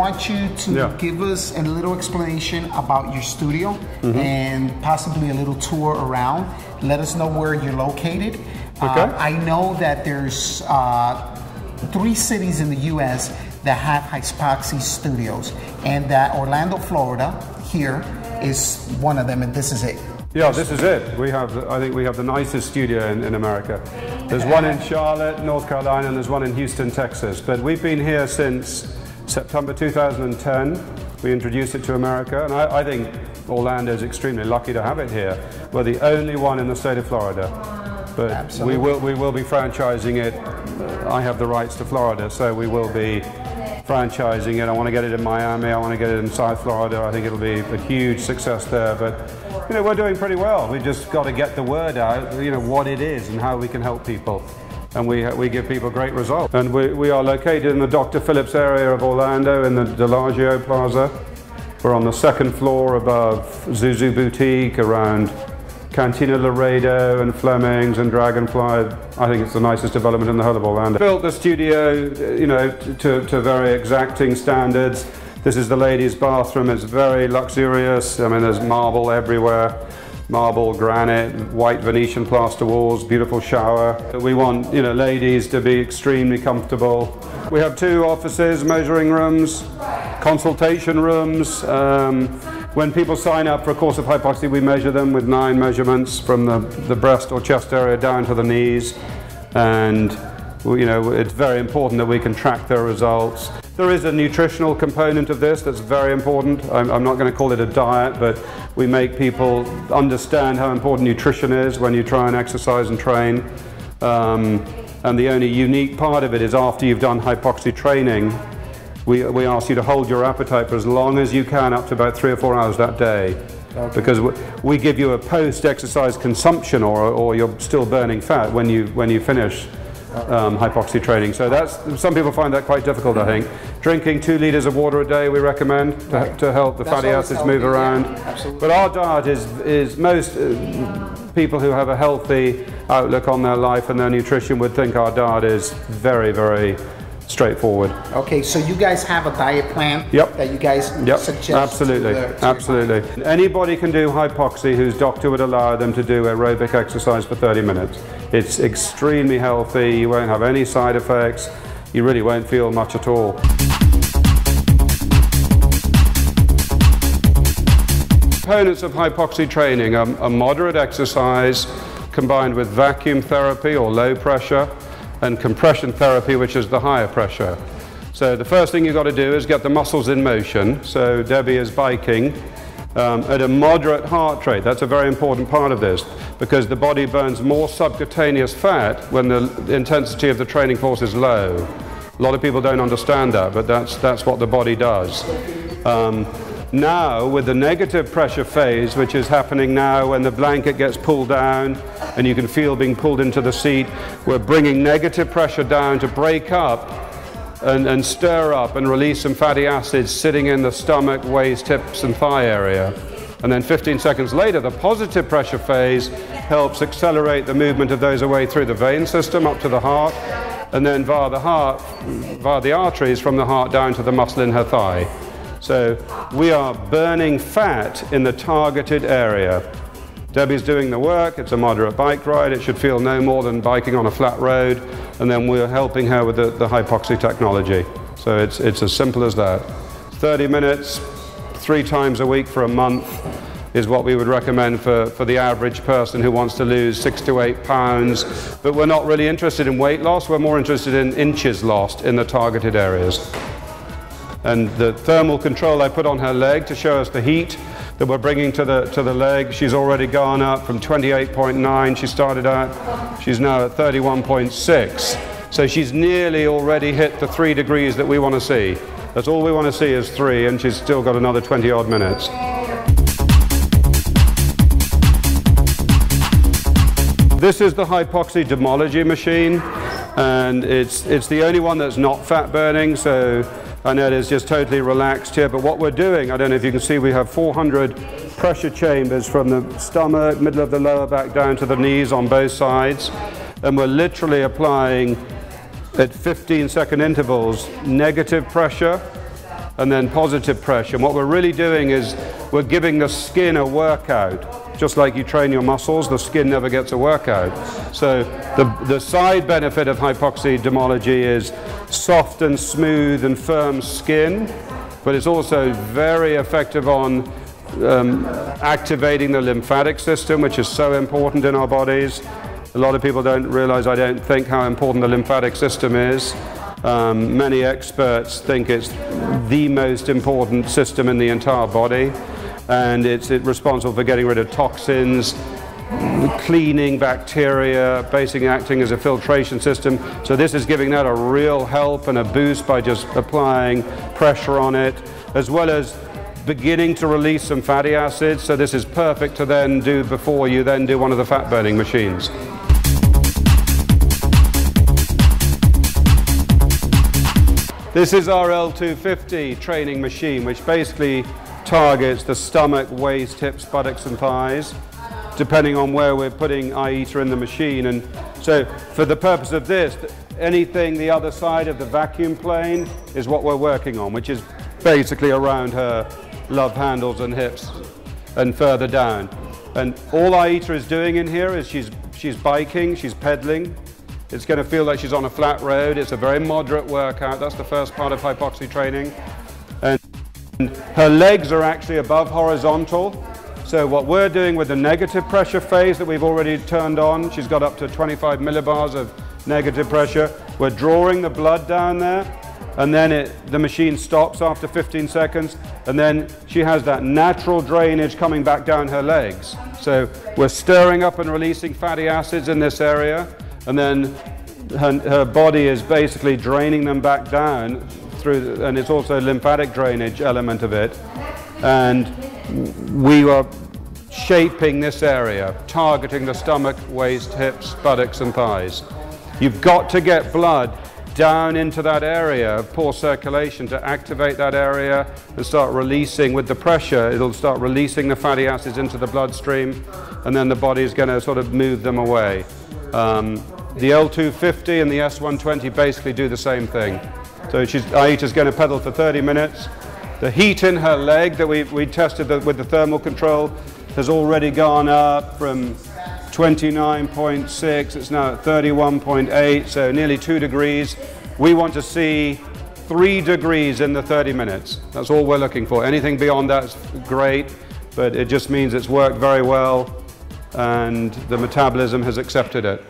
want you to give us a little explanation about your studio and possibly a little tour around. Let us know where you're located. I know that there's 3 cities in the U.S. that have Hypoxia studios, and that Orlando, Florida, here is one of them, and this is it. Yeah, this is it. We have, I think we have the nicest studio in America. There's one in Charlotte, North Carolina, and there's one in Houston, Texas. But we've been here since September 2010. We introduced it to America, and I think Orlando is extremely lucky to have it here. We're the only one in the state of Florida. But we will be franchising it. I have the rights to Florida, so we will be franchising it. I want to get it in Miami, I want to get it in South Florida. I think it'll be a huge success there. But you know, we're doing pretty well. We've just got to get the word out, you know, what it is and how we can help people. And we give people great results. And we are located in the Dr. Phillips area of Orlando in the Bellagio Plaza. We're on the 2nd floor above Zuzu Boutique, around Cantina Laredo and Fleming's and Dragonfly. I think it's the nicest development in the whole of Orlando. Built the studio, you know, to very exacting standards. This is the ladies' bathroom. It's very luxurious. I mean, there's marble everywhere. Marble, granite, white Venetian plaster walls, beautiful shower. We want, you know, ladies to be extremely comfortable. We have 2 offices, measuring rooms, consultation rooms. When people sign up for a course of hypoxia, we measure them with 9 measurements from the breast or chest area down to the knees. And you know, it's very important that we can track their results. There is a nutritional component of this that's very important. I'm not going to call it a diet, but we make people understand how important nutrition is when you try and exercise and train. And the only unique part of it is after you've done hypoxia training, we ask you to hold your appetite for as long as you can, up to about 3 or 4 hours that day. Okay. Because we give you a post-exercise consumption, or you're still burning fat when you finish hypoxia training. So some people find that quite difficult, I think. Drinking 2 liters of water a day we recommend to help the fatty acids move around. Yeah, but our diet is most people who have a healthy outlook on their life and their nutrition would think our diet is very, very straightforward. Okay, so you guys have a diet plan that you guys suggest? Absolutely, absolutely. Anybody can do hypoxia whose doctor would allow them to do aerobic exercise for 30 minutes. It's extremely healthy, you won't have any side effects, you really won't feel much at all. Components of hypoxia training are a moderate exercise combined with vacuum therapy or low pressure, and compression therapy, which is the higher pressure. So the first thing you've got to do is get the muscles in motion. So Debbie is biking at a moderate heart rate. That's a very important part of this, because the body burns more subcutaneous fat when the intensity of the training force is low. A lot of people don't understand that, but that's what the body does. Now, with the negative pressure phase, which is happening now when the blanket gets pulled down and you can feel being pulled into the seat, we're bringing negative pressure down to break up and stir up and release some fatty acids sitting in the stomach, waist, hips and thigh area. And then 15 seconds later, the positive pressure phase helps accelerate the movement of those away through the vein system up to the heart, and then via the arteries from the heart down to the muscle in her thigh. So we are burning fat in the targeted area. Debbie's doing the work, it's a moderate bike ride, it should feel no more than biking on a flat road, and then we're helping her with the hypoxia technology. So it's as simple as that. 30 minutes, 3 times a week for a month is what we would recommend for the average person who wants to lose 6 to 8 pounds. But we're not really interested in weight loss, we're more interested in inches lost in the targeted areas. And the thermal control I put on her leg to show us the heat that we're bringing to the leg, she's already gone up from 28.9 she started at, she's now at 31.6. So she's nearly already hit the 3 degrees that we want to see. That's all we want to see is 3, and she's still got another 20 odd minutes. This is the Hypoxia Dermology machine, and it's the only one that's not fat burning, so Annette is just totally relaxed here. But what we're doing, I don't know if you can see, we have 400 pressure chambers from the stomach, middle of the lower back down to the knees on both sides, and we're literally applying at 15-second intervals negative pressure and then positive pressure. And what we're really doing is we're giving the skin a workout. Just like you train your muscles, the skin never gets a workout. So the side benefit of Hypoxia Dermology is soft and smooth and firm skin, but it's also very effective on activating the lymphatic system, which is so important in our bodies. A lot of people don't realize, I don't think, how important the lymphatic system is. Many experts think it's the most important system in the entire body, and it's responsible for getting rid of toxins, cleaning bacteria, basically acting as a filtration system. So this is giving that a real help and a boost by just applying pressure on it, as well as beginning to release some fatty acids. So this is perfect to then do before you then do one of the fat burning machines. This is our L250 training machine, which basically targets the stomach, waist, hips, buttocks and thighs, depending on where we're putting IETA in the machine. And so for the purpose of this, anything the other side of the vacuum plane is what we're working on, which is basically around her love handles and hips and further down. And all IETA is doing in here is she's biking, she's pedaling. It's going to feel like she's on a flat road. It's a very moderate workout. That's the first part of hypoxia training. And her legs are actually above horizontal. So what we're doing with the negative pressure phase that we've already turned on, she's got up to 25 millibars of negative pressure. We're drawing the blood down there, and then the machine stops after 15 seconds, and then she has that natural drainage coming back down her legs. So we're stirring up and releasing fatty acids in this area, and then her body is basically draining them back down through, and it's also a lymphatic drainage element of it. And we are shaping this area, targeting the stomach, waist, hips, buttocks and thighs. You've got to get blood down into that area of poor circulation to activate that area and start releasing with the pressure. It'll start releasing the fatty acids into the bloodstream, and then the body's going to sort of move them away. The L250 and the S120 basically do the same thing. So IETA's going to pedal for 30 minutes. The heat in her leg that we tested with the thermal control has already gone up from 29.6, it's now at 31.8, so nearly 2 degrees. We want to see 3 degrees in the 30 minutes. That's all we're looking for. Anything beyond that's great, but it just means it's worked very well and the metabolism has accepted it.